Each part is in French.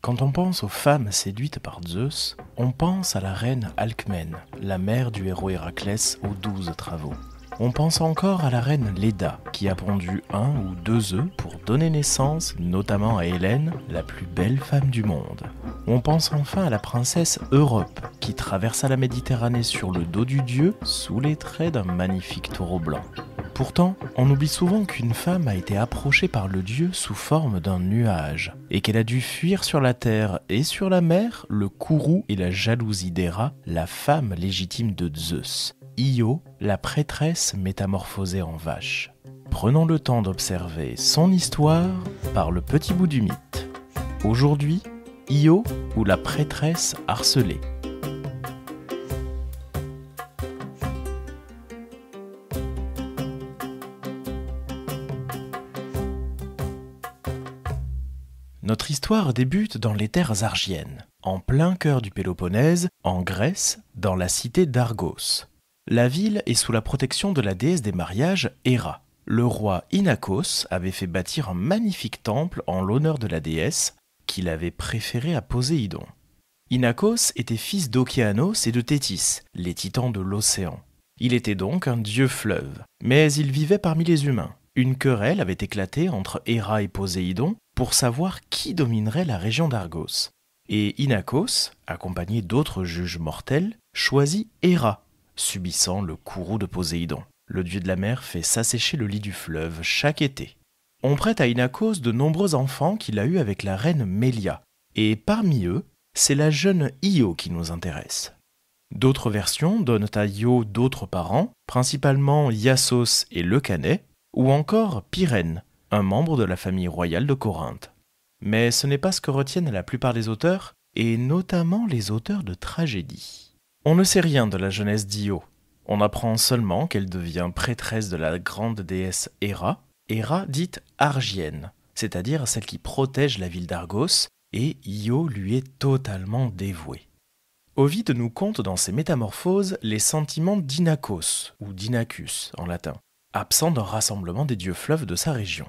Quand on pense aux femmes séduites par Zeus, on pense à la reine Alcmène, la mère du héros Héraclès aux 12 travaux. On pense encore à la reine Léda, qui a pondu 1 ou 2 œufs pour donner naissance notamment à Hélène, la plus belle femme du monde. On pense enfin à la princesse Europe, qui traversa la Méditerranée sur le dos du dieu sous les traits d'un magnifique taureau blanc. Pourtant, on oublie souvent qu'une femme a été approchée par le dieu sous forme d'un nuage, et qu'elle a dû fuir sur la terre et sur la mer le courroux et la jalousie d'Héra, la femme légitime de Zeus, Io, la prêtresse métamorphosée en vache. Prenons le temps d'observer son histoire par le petit bout du mythe. Aujourd'hui, Io ou la prêtresse harcelée. Notre histoire débute dans les terres argiennes, en plein cœur du Péloponnèse, en Grèce, dans la cité d'Argos. La ville est sous la protection de la déesse des mariages, Héra. Le roi Inachos avait fait bâtir un magnifique temple en l'honneur de la déesse, qu'il avait préféré à Poséidon. Inachos était fils d'Océanos et de Thétis, les titans de l'océan. Il était donc un dieu fleuve, mais il vivait parmi les humains. Une querelle avait éclaté entre Héra et Poséidon pour savoir qui dominerait la région d'Argos. Et Inachos, accompagné d'autres juges mortels, choisit Héra, subissant le courroux de Poséidon. Le dieu de la mer fait s'assécher le lit du fleuve chaque été. On prête à Inachos de nombreux enfants qu'il a eus avec la reine Mélia, et parmi eux, c'est la jeune Io qui nous intéresse. D'autres versions donnent à Io d'autres parents, principalement Iassos et Leucanée, ou encore Pyrène, un membre de la famille royale de Corinthe. Mais ce n'est pas ce que retiennent la plupart des auteurs, et notamment les auteurs de tragédies. On ne sait rien de la jeunesse d'Io. On apprend seulement qu'elle devient prêtresse de la grande déesse Héra, Héra dite argienne, c'est-à-dire celle qui protège la ville d'Argos, et Io lui est totalement dévouée. Ovide nous conte dans ses métamorphoses les sentiments d'Inachos, ou d'Inachus en latin, absent d'un rassemblement des dieux fleuves de sa région.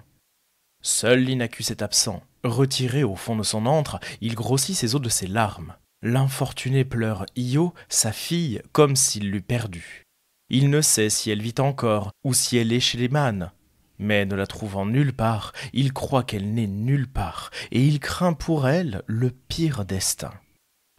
Seul l'Inachus est absent. Retiré au fond de son antre, il grossit ses os de ses larmes. L'infortuné pleure Io, sa fille, comme s'il l'eût perdue. Il ne sait si elle vit encore ou si elle est chez les mânes. Mais ne la trouvant nulle part, il croit qu'elle n'est nulle part, et il craint pour elle le pire destin.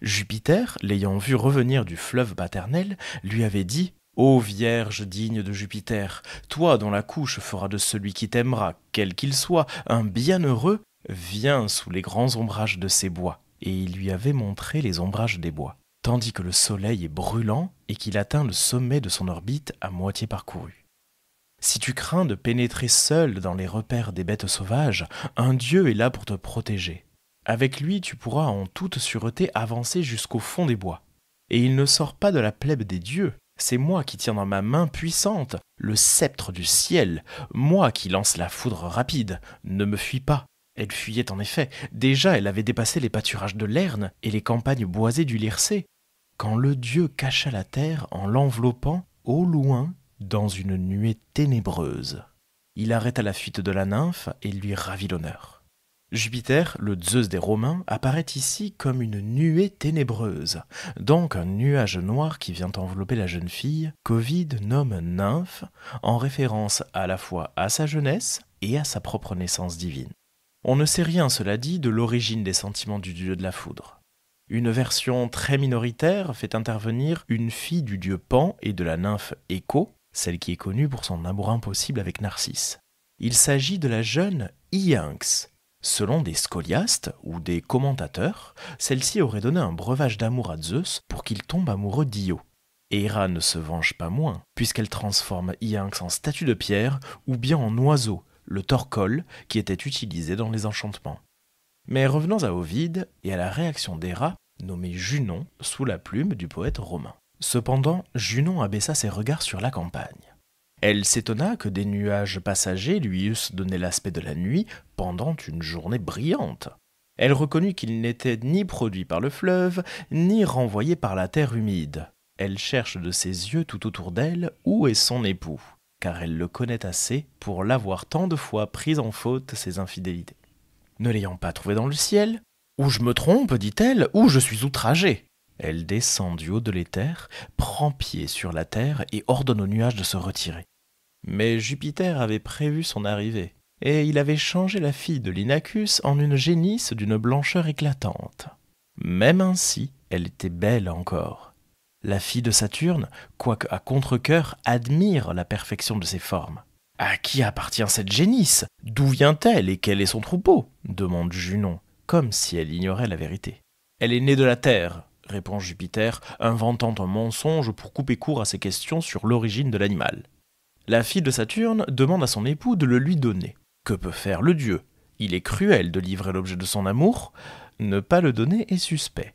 Jupiter, l'ayant vue revenir du fleuve paternel, lui avait dit « Ô Vierge digne de Jupiter, toi dont la couche fera de celui qui t'aimera, quel qu'il soit, un bienheureux, viens sous les grands ombrages de ces bois. » Et il lui avait montré les ombrages des bois, tandis que le soleil est brûlant et qu'il atteint le sommet de son orbite à moitié parcouru. Si tu crains de pénétrer seul dans les repères des bêtes sauvages, un dieu est là pour te protéger. Avec lui, tu pourras en toute sûreté avancer jusqu'au fond des bois. Et il ne sort pas de la plèbe des dieux. C'est moi qui tiens dans ma main puissante le sceptre du ciel, moi qui lance la foudre rapide. Ne me fuis pas. Elle fuyait en effet. Déjà, elle avait dépassé les pâturages de Lerne et les campagnes boisées du Lyrcée, quand le dieu cacha la terre en l'enveloppant, au loin, dans une nuée ténébreuse. Il arrêta la fuite de la nymphe et lui ravit l'honneur. Jupiter, le Zeus des Romains, apparaît ici comme une nuée ténébreuse, donc un nuage noir qui vient envelopper la jeune fille, qu'Ovide nomme nymphe, en référence à la fois à sa jeunesse et à sa propre naissance divine. On ne sait rien, cela dit, de l'origine des sentiments du dieu de la foudre. Une version très minoritaire fait intervenir une fille du dieu Pan et de la nymphe Écho, celle qui est connue pour son amour impossible avec Narcisse. Il s'agit de la jeune Iynx. Selon des scoliastes ou des commentateurs, celle-ci aurait donné un breuvage d'amour à Zeus pour qu'il tombe amoureux d'Io. Héra ne se venge pas moins, puisqu'elle transforme Iynx en statue de pierre ou bien en oiseau, le torcol qui était utilisé dans les enchantements. Mais revenons à Ovide et à la réaction d'Héra, nommée Junon, sous la plume du poète romain. Cependant, Junon abaissa ses regards sur la campagne. Elle s'étonna que des nuages passagers lui eussent donné l'aspect de la nuit pendant une journée brillante. Elle reconnut qu'il n'était ni produit par le fleuve, ni renvoyé par la terre humide. Elle cherche de ses yeux tout autour d'elle où est son époux, car elle le connaît assez pour l'avoir tant de fois pris en faute ses infidélités. Ne l'ayant pas trouvé dans le ciel, Ou je me trompe, dit-elle, ou je suis outragée. Elle descend du haut de l'éther, prend pied sur la terre et ordonne aux nuages de se retirer. Mais Jupiter avait prévu son arrivée, et il avait changé la fille de l'Inachus en une génisse d'une blancheur éclatante. Même ainsi, elle était belle encore. La fille de Saturne, quoique à contre-cœur, admire la perfection de ses formes. « À qui appartient cette génisse? D'où vient-elle et quel est son troupeau ?» demande Junon, comme si elle ignorait la vérité. « Elle est née de la Terre », répond Jupiter, inventant un mensonge pour couper court à ses questions sur l'origine de l'animal. La fille de Saturne demande à son époux de le lui donner. Que peut faire le dieu? Il est cruel de livrer l'objet de son amour. Ne pas le donner est suspect.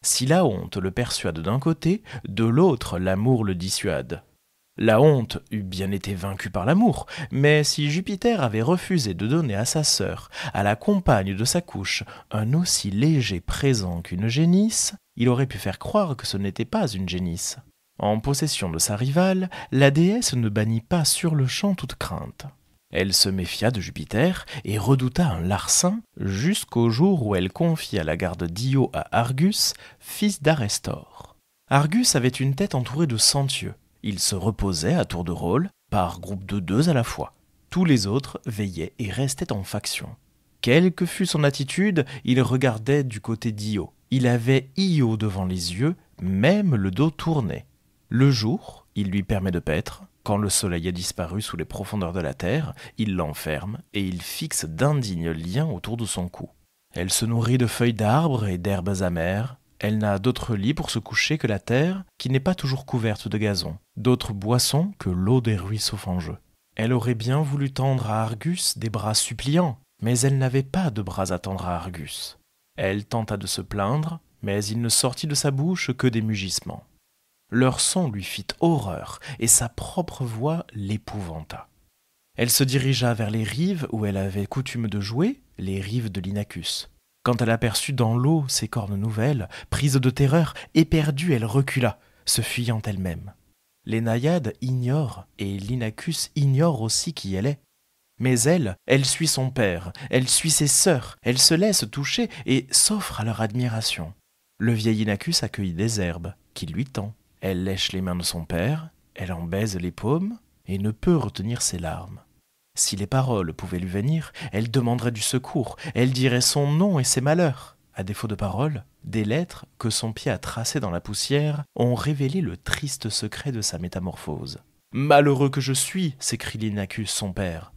Si la honte le persuade d'un côté, de l'autre l'amour le dissuade. La honte eût bien été vaincue par l'amour, mais si Jupiter avait refusé de donner à sa sœur, à la compagne de sa couche, un aussi léger présent qu'une génisse, il aurait pu faire croire que ce n'était pas une génisse. En possession de sa rivale, la déesse ne bannit pas sur-le-champ toute crainte. Elle se méfia de Jupiter et redouta un larcin jusqu'au jour où elle confia la garde d'Io à Argus, fils d'Arestor. Argus avait une tête entourée de 100 yeux. Il se reposait à tour de rôle, par groupe de 2 à la fois. Tous les autres veillaient et restaient en faction. Quelle que fût son attitude, il regardait du côté d'Io. Il avait Io devant les yeux, même le dos tourné. Le jour, il lui permet de paître. Quand le soleil a disparu sous les profondeurs de la terre, il l'enferme et il fixe d'indignes liens autour de son cou. Elle se nourrit de feuilles d'arbres et d'herbes amères. Elle n'a d'autre lit pour se coucher que la terre, qui n'est pas toujours couverte de gazon, d'autres boissons que l'eau des ruisseaux fangeux. Elle aurait bien voulu tendre à Argus des bras suppliants, mais elle n'avait pas de bras à tendre à Argus. Elle tenta de se plaindre, mais il ne sortit de sa bouche que des mugissements. Leur son lui fit horreur, et sa propre voix l'épouvanta. Elle se dirigea vers les rives où elle avait coutume de jouer, les rives de l'Inachus. Quand elle aperçut dans l'eau ses cornes nouvelles, prise de terreur, éperdue, elle recula, se fuyant elle-même. Les naïades ignorent, et l'Inachus ignore aussi qui elle est. Mais elle suit son père, elle suit ses sœurs, elle se laisse toucher et s'offre à leur admiration. Le vieil Inachus accueille des herbes qu'il lui tend. Elle lèche les mains de son père, elle en baise les paumes et ne peut retenir ses larmes. Si les paroles pouvaient lui venir, elle demanderait du secours, elle dirait son nom et ses malheurs. À défaut de paroles, des lettres que son pied a tracées dans la poussière ont révélé le triste secret de sa métamorphose. « Malheureux que je suis !» s'écrie l'Inachus, son père.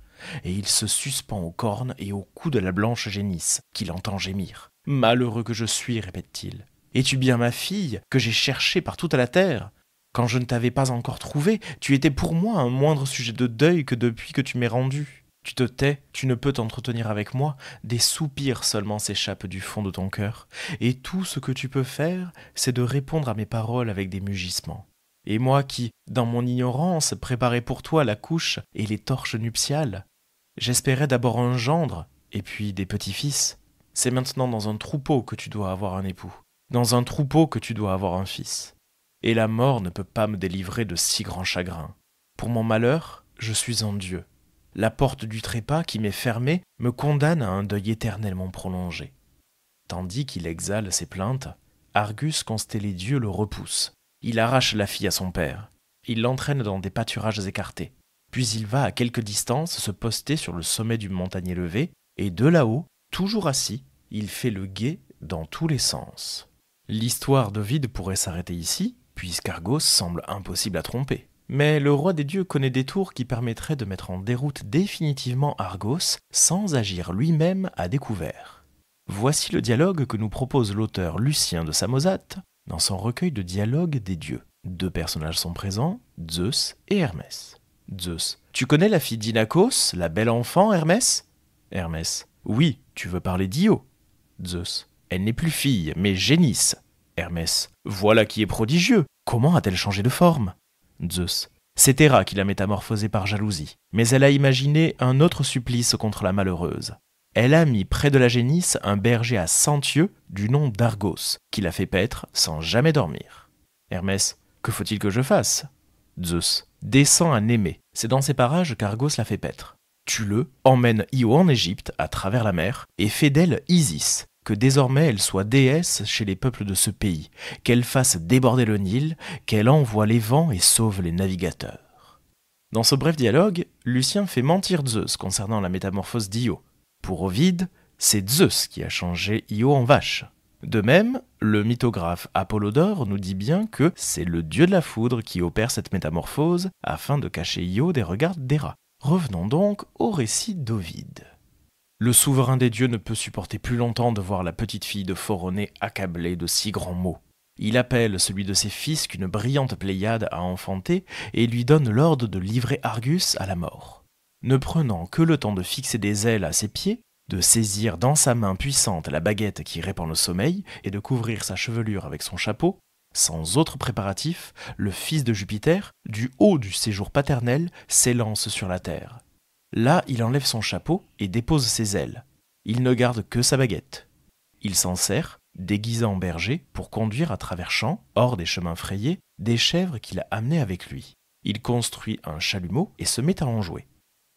Et il se suspend aux cornes et au cou de la blanche génisse, qu'il entend gémir. « Malheureux que je suis !» répète-t-il. « Es-tu bien ma fille, que j'ai cherchée par toute la terre ? Quand je ne t'avais pas encore trouvée, tu étais pour moi un moindre sujet de deuil que depuis que tu m'es rendu. Tu te tais, tu ne peux t'entretenir avec moi, des soupirs seulement s'échappent du fond de ton cœur, et tout ce que tu peux faire, c'est de répondre à mes paroles avec des mugissements. Et moi qui, dans mon ignorance, préparais pour toi la couche et les torches nuptiales, j'espérais d'abord un gendre, et puis des petits-fils. C'est maintenant dans un troupeau que tu dois avoir un époux, dans un troupeau que tu dois avoir un fils. Et la mort ne peut pas me délivrer de si grands chagrins. Pour mon malheur, je suis un dieu. La porte du trépas qui m'est fermée me condamne à un deuil éternellement prolongé. » Tandis qu'il exhale ses plaintes, Argus, constellé dieu, le repousse. Il arrache la fille à son père. Il l'entraîne dans des pâturages écartés. Puis il va à quelque distance se poster sur le sommet du montagne élevé, et de là-haut, toujours assis, il fait le guet dans tous les sens. L'histoire d'Ovide pourrait s'arrêter ici, puisqu'Argos semble impossible à tromper. Mais le roi des dieux connaît des tours qui permettraient de mettre en déroute définitivement Argos sans agir lui-même à découvert. Voici le dialogue que nous propose l'auteur Lucien de Samosate dans son recueil de dialogues des dieux. 2 personnages sont présents, Zeus et Hermès. Zeus. Tu connais la fille d'Inachos, la belle enfant, Hermès ? Hermès. Oui, tu veux parler d'Io. Zeus. Elle n'est plus fille, mais génisse. Hermès. Voilà qui est prodigieux. Comment a-t-elle changé de forme ? Zeus. C'est Héra qui l'a métamorphosée par jalousie, mais elle a imaginé un autre supplice contre la malheureuse. Elle a mis près de la génisse un berger à 100 yeux du nom d'Argos, qui l'a fait paître sans jamais dormir. Hermès. Que faut-il que je fasse ? Zeus. Descends à Némée, c'est dans ces parages qu'Argos l'a fait paître. Tue-le, emmène Io en Égypte à travers la mer et fais d'elle Isis, que désormais elle soit déesse chez les peuples de ce pays, qu'elle fasse déborder le Nil, qu'elle envoie les vents et sauve les navigateurs. Dans ce bref dialogue, Lucien fait mentir Zeus concernant la métamorphose d'Io. Pour Ovide, c'est Zeus qui a changé Io en vache. De même, le mythographe Apollodore nous dit bien que c'est le dieu de la foudre qui opère cette métamorphose afin de cacher Io des regards d'Héra. Revenons donc au récit d'Ovide. Le souverain des dieux ne peut supporter plus longtemps de voir la petite fille de Phoronée accablée de si grands maux. Il appelle celui de ses fils qu'une brillante Pléiade a enfanté et lui donne l'ordre de livrer Argus à la mort. Ne prenant que le temps de fixer des ailes à ses pieds, de saisir dans sa main puissante la baguette qui répand le sommeil et de couvrir sa chevelure avec son chapeau, sans autre préparatif, le fils de Jupiter, du haut du séjour paternel, s'élance sur la terre. Là, il enlève son chapeau et dépose ses ailes. Il ne garde que sa baguette. Il s'en sert, déguisé en berger, pour conduire à travers champs, hors des chemins frayés, des chèvres qu'il a amenées avec lui. Il construit un chalumeau et se met à en jouer.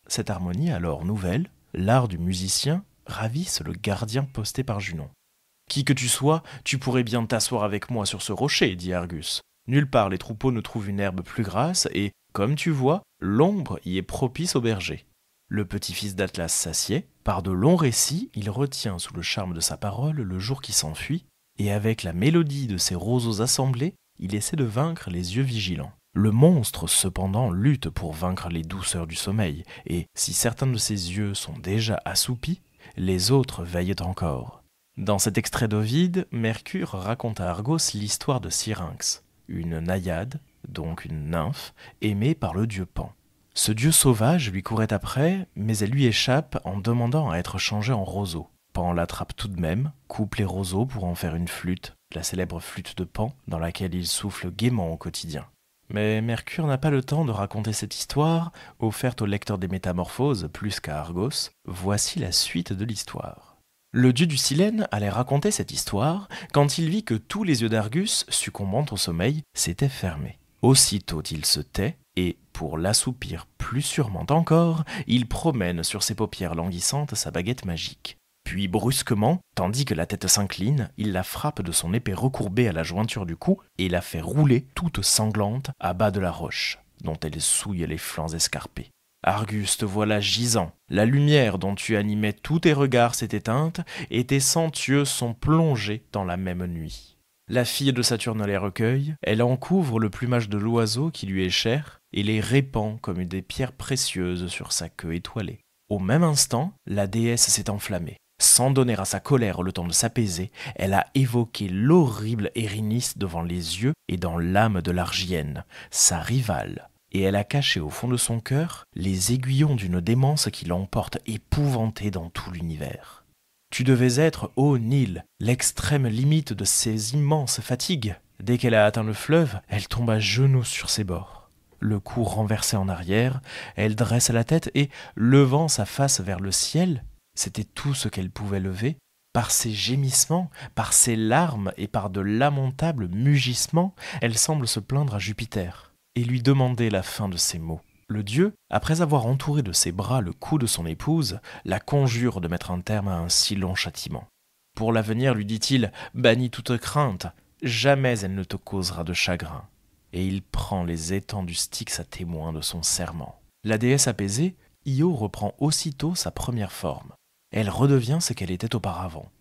Cette harmonie alors nouvelle, l'art du musicien, ravisse le gardien posté par Junon. « Qui que tu sois, tu pourrais bien t'asseoir avec moi sur ce rocher, dit Argus. Nulle part les troupeaux ne trouvent une herbe plus grasse et, comme tu vois, l'ombre y est propice au berger. » Le petit-fils d'Atlas s'assied, par de longs récits, il retient sous le charme de sa parole le jour qui s'enfuit, et avec la mélodie de ses roseaux assemblés, il essaie de vaincre les yeux vigilants. Le monstre, cependant, lutte pour vaincre les douceurs du sommeil, et si certains de ses yeux sont déjà assoupis, les autres veillent encore. Dans cet extrait d'Ovide, Mercure raconte à Argos l'histoire de Syrinx, une naïade, donc une nymphe, aimée par le dieu Pan. Ce dieu sauvage lui courait après, mais elle lui échappe en demandant à être changée en roseau. Pan l'attrape tout de même, coupe les roseaux pour en faire une flûte, la célèbre flûte de Pan, dans laquelle il souffle gaiement au quotidien. Mais Mercure n'a pas le temps de raconter cette histoire, offerte au lecteur des Métamorphoses plus qu'à Argos. Voici la suite de l'histoire. Le dieu du Silène allait raconter cette histoire quand il vit que tous les yeux d'Argus, succombant au sommeil, s'étaient fermés. Aussitôt il se tait et, pour l'assoupir plus sûrement encore, il promène sur ses paupières languissantes sa baguette magique. Puis brusquement, tandis que la tête s'incline, il la frappe de son épée recourbée à la jointure du cou et la fait rouler toute sanglante à bas de la roche, dont elle souille les flancs escarpés. Argus, te voilà gisant. La lumière dont tu animais tous tes regards s'est éteinte et tes cent yeux sont plongés dans la même nuit. La fille de Saturne les recueille, elle en couvre le plumage de l'oiseau qui lui est cher et les répand comme des pierres précieuses sur sa queue étoilée. Au même instant, la déesse s'est enflammée. Sans donner à sa colère le temps de s'apaiser, elle a évoqué l'horrible Érinis devant les yeux et dans l'âme de l'Argienne, sa rivale, et elle a caché au fond de son cœur les aiguillons d'une démence qui l'emporte épouvantée dans tout l'univers. Tu devais être, ô Nil, l'extrême limite de ses immenses fatigues. Dès qu'elle a atteint le fleuve, elle tombe à genoux sur ses bords. Le cou renversé en arrière, elle dresse la tête et, levant sa face vers le ciel, c'était tout ce qu'elle pouvait lever. Par ses gémissements, par ses larmes et par de lamentables mugissements, elle semble se plaindre à Jupiter et lui demander la fin de ses maux. Le dieu, après avoir entouré de ses bras le cou de son épouse, la conjure de mettre un terme à un si long châtiment. Pour l'avenir, lui dit-il, bannis toute crainte, jamais elle ne te causera de chagrin. Et il prend les étangs du Styx à témoin de son serment. La déesse apaisée, Io reprend aussitôt sa première forme. Elle redevient ce qu'elle était auparavant.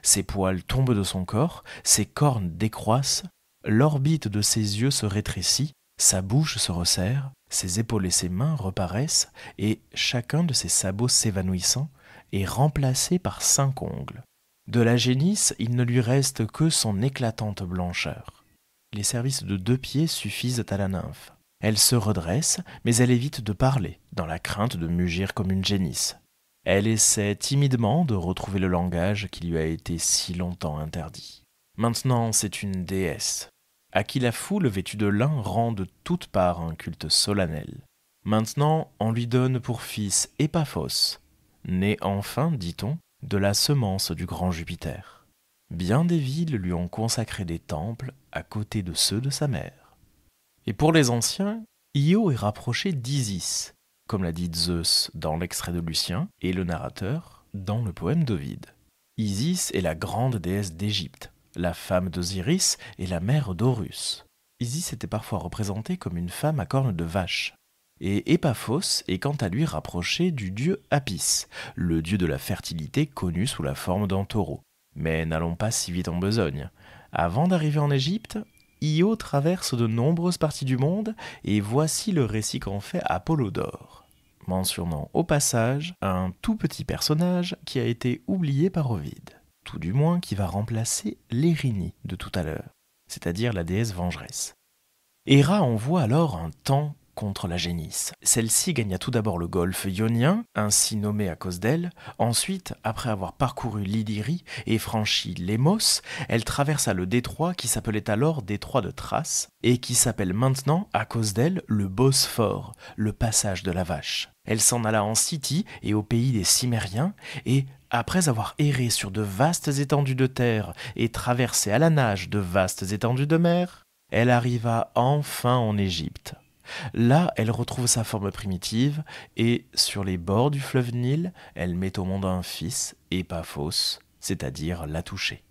Ses poils tombent de son corps, ses cornes décroissent, l'orbite de ses yeux se rétrécit, sa bouche se resserre, ses épaules et ses mains reparaissent, et chacun de ses sabots s'évanouissant est remplacé par 5 ongles. De la génisse, il ne lui reste que son éclatante blancheur. Les services de 2 pieds suffisent à la nymphe. Elle se redresse, mais elle évite de parler, dans la crainte de mugir comme une génisse. Elle essaie timidement de retrouver le langage qui lui a été si longtemps interdit. Maintenant, c'est une déesse, à qui la foule vêtue de lin rend de toutes parts un culte solennel. Maintenant, on lui donne pour fils Épaphos, né enfin, dit-on, de la semence du grand Jupiter. Bien des villes lui ont consacré des temples à côté de ceux de sa mère. Et pour les anciens, Io est rapproché d'Isis, comme l'a dit Zeus dans l'extrait de Lucien et le narrateur dans le poème d'Ovide. Isis est la grande déesse d'Égypte, la femme d'Osiris et la mère d'Horus. Isis était parfois représentée comme une femme à cornes de vache. Et Épaphos est quant à lui rapproché du dieu Apis, le dieu de la fertilité connu sous la forme d'un taureau. Mais n'allons pas si vite en besogne. Avant d'arriver en Égypte, Io traverse de nombreuses parties du monde et voici le récit qu'en fait Apollodore, mentionnant au passage un tout petit personnage qui a été oublié par Ovide, tout du moins qui va remplacer l'Érynie de tout à l'heure, c'est-à-dire la déesse vengeresse. Héra envoie alors un temps contre la génisse. Celle-ci gagna tout d'abord le golfe ionien, ainsi nommé à cause d'elle. Ensuite, après avoir parcouru l'Illyrie et franchi l'Émos, elle traversa le détroit qui s'appelait alors détroit de Thrace et qui s'appelle maintenant, à cause d'elle, le Bosphore, le passage de la vache. Elle s'en alla en Scythie et au pays des Cimériens et, après avoir erré sur de vastes étendues de terre et traversé à la nage de vastes étendues de mer, elle arriva enfin en Égypte. Là, elle retrouve sa forme primitive et, sur les bords du fleuve Nil, elle met au monde un fils, Épaphos, c'est-à-dire la touchée.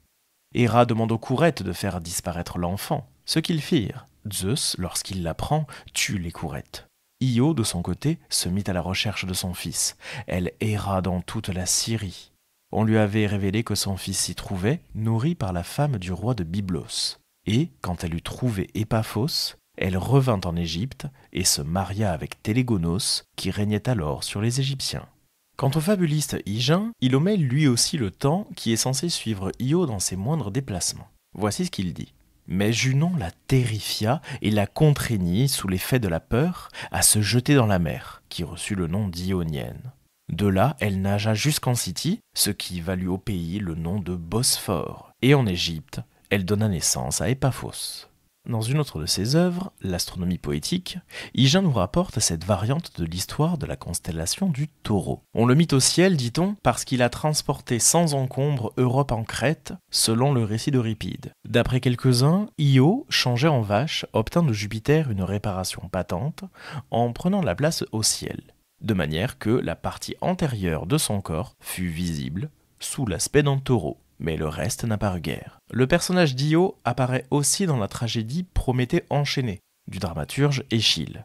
Héra demande aux courettes de faire disparaître l'enfant, ce qu'ils firent. Zeus, lorsqu'il l'apprend, tue les courettes. Io, de son côté, se mit à la recherche de son fils. Elle erra dans toute la Syrie. On lui avait révélé que son fils s'y trouvait, nourri par la femme du roi de Byblos. Et, quand elle eut trouvé Épaphos, elle revint en Égypte et se maria avec Télégonos, qui régnait alors sur les Égyptiens. Quant au fabuliste Hygin, il omet lui aussi le temps qui est censé suivre Io dans ses moindres déplacements. Voici ce qu'il dit. Mais Junon la terrifia et la contraignit, sous l'effet de la peur, à se jeter dans la mer, qui reçut le nom d'Ionienne. De là, elle nagea jusqu'en Scythie, ce qui valut au pays le nom de Bosphore. Et en Égypte, elle donna naissance à Épaphos. Dans une autre de ses œuvres, l'astronomie poétique, Hygin nous rapporte cette variante de l'histoire de la constellation du Taureau. On le mit au ciel, dit-on, parce qu'il a transporté sans encombre Europe en Crète, selon le récit d'Euripide. D'après quelques-uns, Io, changé en vache, obtint de Jupiter une réparation patente en prenant la place au ciel, de manière que la partie antérieure de son corps fut visible sous l'aspect d'un taureau. Mais le reste n'apparut guère. Le personnage d'Io apparaît aussi dans la tragédie Prométhée enchaîné, du dramaturge Échille.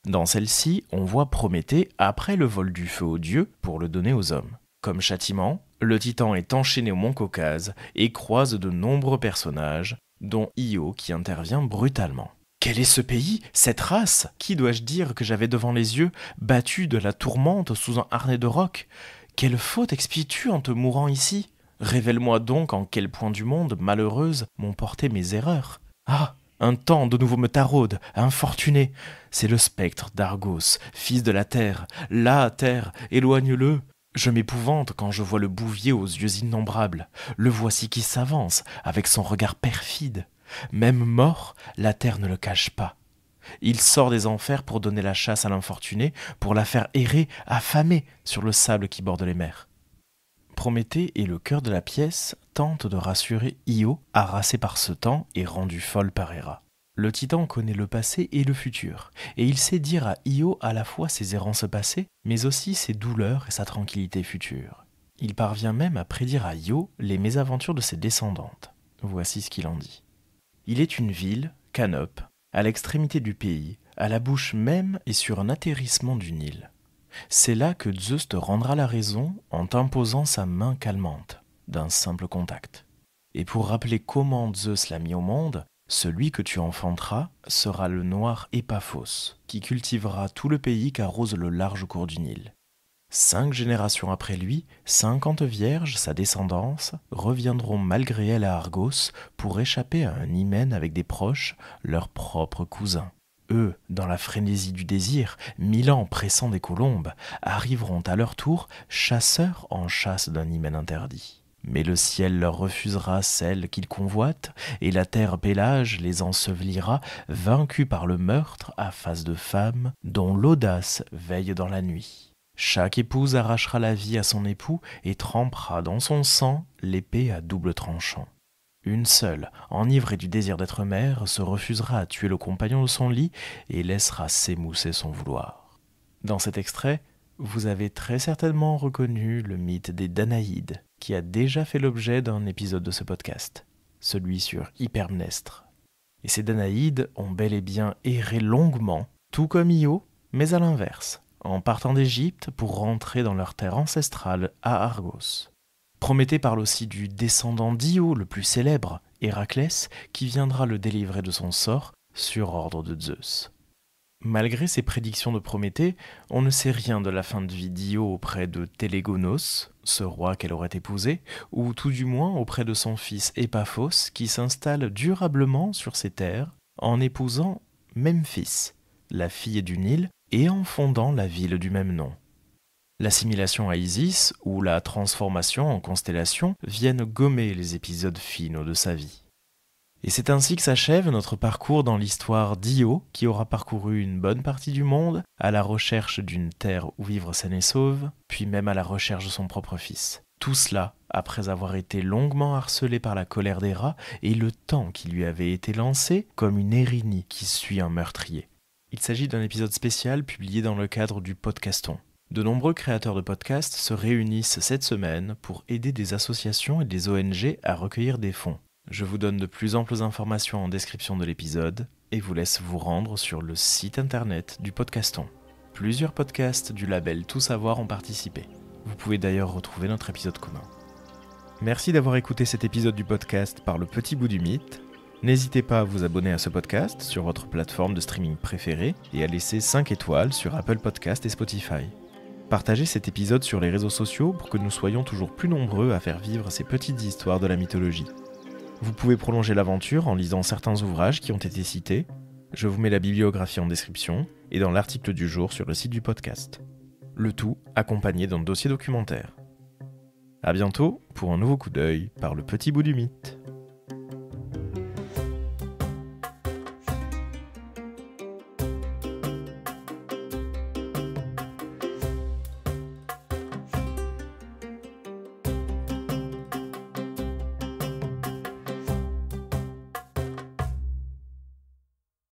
Dans celle-ci, on voit Prométhée après le vol du feu aux dieux pour le donner aux hommes. Comme châtiment, le titan est enchaîné au mont Caucase et croise de nombreux personnages, dont Io qui intervient brutalement. Quel est ce pays, cette race? Qui dois-je dire que j'avais devant les yeux, battu de la tourmente sous un harnais de roc? Quelle faute expies-tu en te mourant ici? Révèle-moi donc en quel point du monde, malheureuse, m'ont porté mes erreurs. Ah, un temps de nouveau me taraude, infortuné. C'est le spectre d'Argos, fils de la terre. Là, terre, éloigne-le. Je m'épouvante quand je vois le bouvier aux yeux innombrables. Le voici qui s'avance, avec son regard perfide. Même mort, la terre ne le cache pas. Il sort des enfers pour donner la chasse à l'infortuné, pour la faire errer, affamée, sur le sable qui borde les mers. Prométhée et le cœur de la pièce tentent de rassurer Io, harassée par ce temps et rendue folle par Héra. Le titan connaît le passé et le futur, et il sait dire à Io à la fois ses errances passées, mais aussi ses douleurs et sa tranquillité future. Il parvient même à prédire à Io les mésaventures de ses descendantes. Voici ce qu'il en dit. Il est une ville, Canope, à l'extrémité du pays, à la bouche même et sur un atterrissement du Nil. C'est là que Zeus te rendra la raison en t'imposant sa main calmante, d'un simple contact. Et pour rappeler comment Zeus l'a mis au monde, celui que tu enfanteras sera le noir Épaphos, qui cultivera tout le pays qu'arrose le large cours du Nil. 5 générations après lui, 50 vierges, sa descendance, reviendront malgré elle à Argos pour échapper à un hymen avec des proches, leurs propres cousins. Eux, dans la frénésie du désir, 1000 ans pressant des colombes, arriveront à leur tour chasseurs en chasse d'un hymen interdit. Mais le ciel leur refusera celles qu'ils convoitent, et la terre Pélage les ensevelira, vaincus par le meurtre à face de femmes, dont l'audace veille dans la nuit. Chaque épouse arrachera la vie à son époux et trempera dans son sang l'épée à double tranchant. Une seule, enivrée du désir d'être mère, se refusera à tuer le compagnon de son lit et laissera s'émousser son vouloir. Dans cet extrait, vous avez très certainement reconnu le mythe des Danaïdes, qui a déjà fait l'objet d'un épisode de ce podcast, celui sur Hypermnestre. Et ces Danaïdes ont bel et bien erré longuement, tout comme Io, mais à l'inverse, en partant d'Égypte pour rentrer dans leur terre ancestrale à Argos. Prométhée parle aussi du descendant d'Io le plus célèbre, Héraclès, qui viendra le délivrer de son sort sur ordre de Zeus. Malgré ces prédictions de Prométhée, on ne sait rien de la fin de vie d'Io auprès de Télégonos, ce roi qu'elle aurait épousé, ou tout du moins auprès de son fils Épaphos qui s'installe durablement sur ses terres en épousant Memphis, la fille du Nil, et en fondant la ville du même nom. L'assimilation à Isis ou la transformation en constellation viennent gommer les épisodes finaux de sa vie. Et c'est ainsi que s'achève notre parcours dans l'histoire d'Io, qui aura parcouru une bonne partie du monde, à la recherche d'une terre où vivre saine et sauve, puis même à la recherche de son propre fils. Tout cela après avoir été longuement harcelé par la colère des rats et le temps qui lui avait été lancé comme une Érinnie qui suit un meurtrier. Il s'agit d'un épisode spécial publié dans le cadre du Podcaston. De nombreux créateurs de podcasts se réunissent cette semaine pour aider des associations et des ONG à recueillir des fonds. Je vous donne de plus amples informations en description de l'épisode et vous laisse vous rendre sur le site internet du Podcaston. Plusieurs podcasts du label Tout Savoir ont participé. Vous pouvez d'ailleurs retrouver notre épisode commun. Merci d'avoir écouté cet épisode du podcast par le petit bout du mythe. N'hésitez pas à vous abonner à ce podcast sur votre plateforme de streaming préférée et à laisser 5 étoiles sur Apple Podcasts et Spotify. Partagez cet épisode sur les réseaux sociaux pour que nous soyons toujours plus nombreux à faire vivre ces petites histoires de la mythologie. Vous pouvez prolonger l'aventure en lisant certains ouvrages qui ont été cités. Je vous mets la bibliographie en description et dans l'article du jour sur le site du podcast. Le tout accompagné d'un dossier documentaire. À bientôt pour un nouveau coup d'œil par le petit bout du mythe.